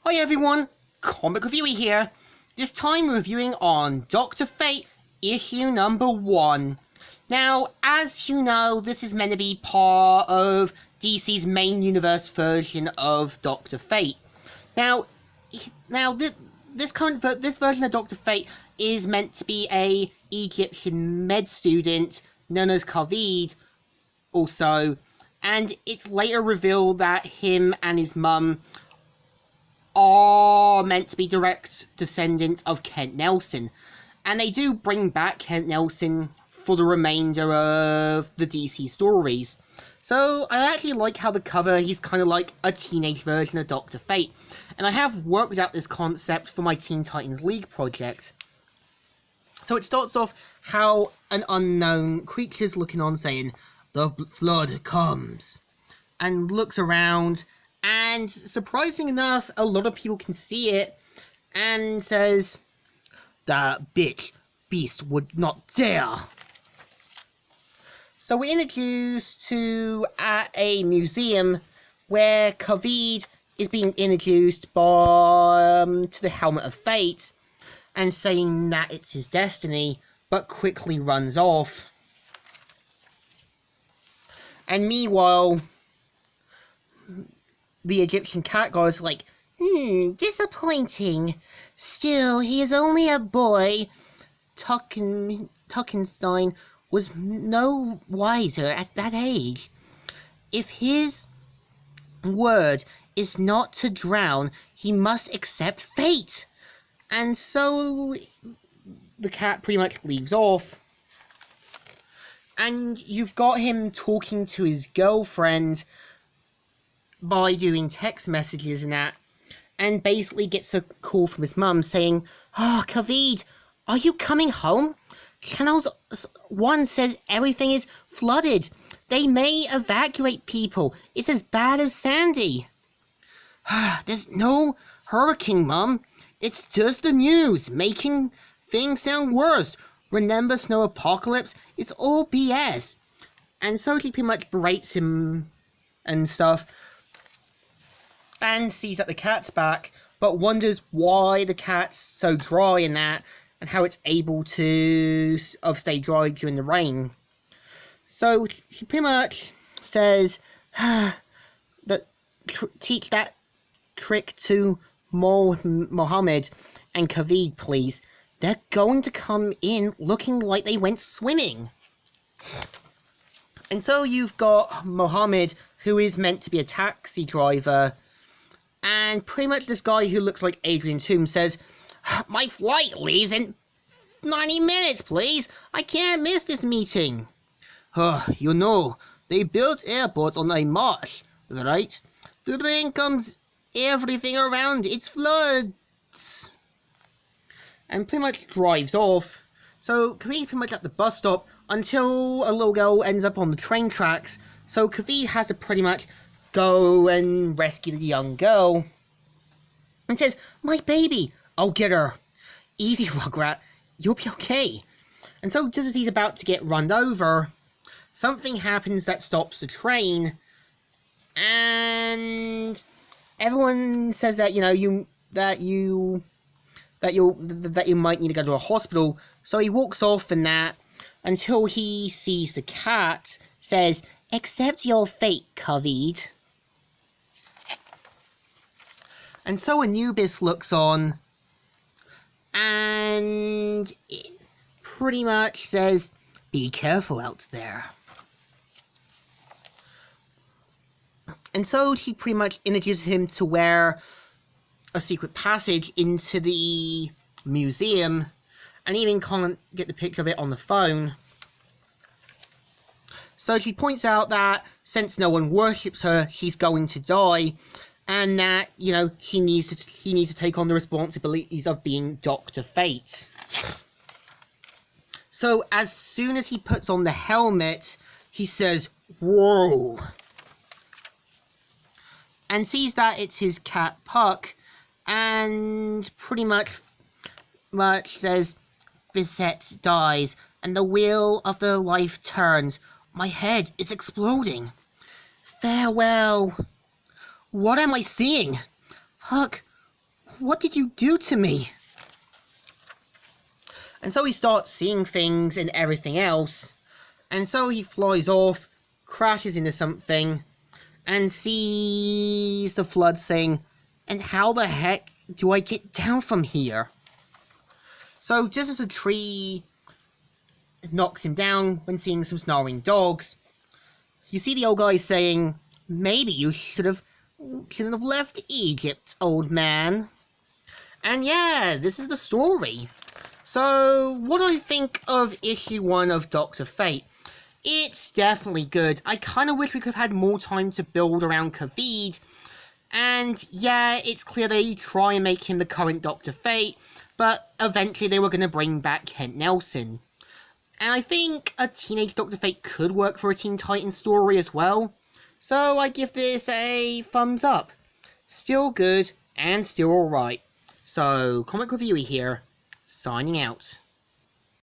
Hi everyone, Comic Reviewer here. This time reviewing on Dr. Fate issue number 1. Now, as you know, this is meant to be part of DC's main universe version of Dr. Fate. Now this version of Dr. Fate is meant to be a Egyptian med student known as Kavid, also, and it's later revealed that him and his mum are meant to be direct descendants of Kent Nelson, and they do bring back Kent Nelson for the remainder of the DC stories. So I actually like how the cover, he's kind of like a teenage version of Dr. Fate, and I have worked out this concept for my Teen Titans League project. So it starts off how an unknown creature's looking on saying, "The flood comes," and looks around, and surprising enough, a lot of people can see it, and says, "That beast would not dare." So we're introduced to at a museum where Kavid is being introduced to the Helmet of Fate, and saying that it's his destiny, but quickly runs off. And meanwhile, the Egyptian cat guy is like, disappointing. Still, he is only a boy. Tuckenstein was no wiser at that age. If his word is not to drown, he must accept fate. And so the cat pretty much leaves off. And you've got him talking to his girlfriend by doing text messages and that, and basically gets a call from his mum saying, Kavid, are you coming home? Channel 1 says everything is flooded. They may evacuate people. It's as bad as Sandy. There's no hurricane, Mum. It's just the news, making things sound worse. Remember Snow Apocalypse? It's all BS. And so she pretty much berates him and stuff, and sees that the cat's back, but wonders why the cat's so dry in that, and how it's able to stay dry during the rain. So she pretty much says that teach that trick to Mohammed and Kavid, please. They're going to come in looking like they went swimming. And so you've got Mohammed, who is meant to be a taxi driver, and pretty much this guy who looks like Adrian Toomes says, "My flight leaves in 90 minutes, please. I can't miss this meeting." You know, they built airports on a marsh, right? The rain comes, everything around it floods. And pretty much drives off. So Kavid pretty much at the bus stop until a little girl ends up on the train tracks. So Kavid has to pretty much go and rescue the young girl. And says, "My baby, I'll get her. Easy, Rugrat, you'll be okay." And so just as he's about to get run over, something happens that stops the train. And everyone says that, you might need to go to a hospital. So he walks off and that, until he sees the cat, says, "Accept your fate, Kavid." And so Anubis looks on, and it pretty much says, "Be careful out there." And so she pretty much introduces him to where a secret passage into the museum, and even can't get the picture of it on the phone. So she points out that since no one worships her, she's going to die, and that, he needs to take on the responsibilities of being Dr. Fate. So as soon as he puts on the helmet, he says, "Whoa," and sees that it's his cat Puck, and pretty much says, "Bissett dies, and the wheel of the life turns. My head is exploding. Farewell." What am I seeing? Puck, What did you do to me? And so he starts seeing things and everything else. And so he flies off, crashes into something, and sees the Flood saying, "And how the heck do I get down from here?" So just as a tree knocks him down when seeing some snarling dogs, you see the old guy saying, "Maybe you shouldn't have left Egypt, old man." And yeah, this is the story. So, what do I think of issue 1 of Dr. Fate? It's definitely good. I kind of wish we could have had more time to build around Kaved. And yeah, it's clear they try and make him the current Dr. Fate, but eventually they were going to bring back Kent Nelson. And I think a teenage Dr. Fate could work for a Teen Titans story as well. So I give this a thumbs up. Still good and still alright. So, Comic Reviewer here, signing out.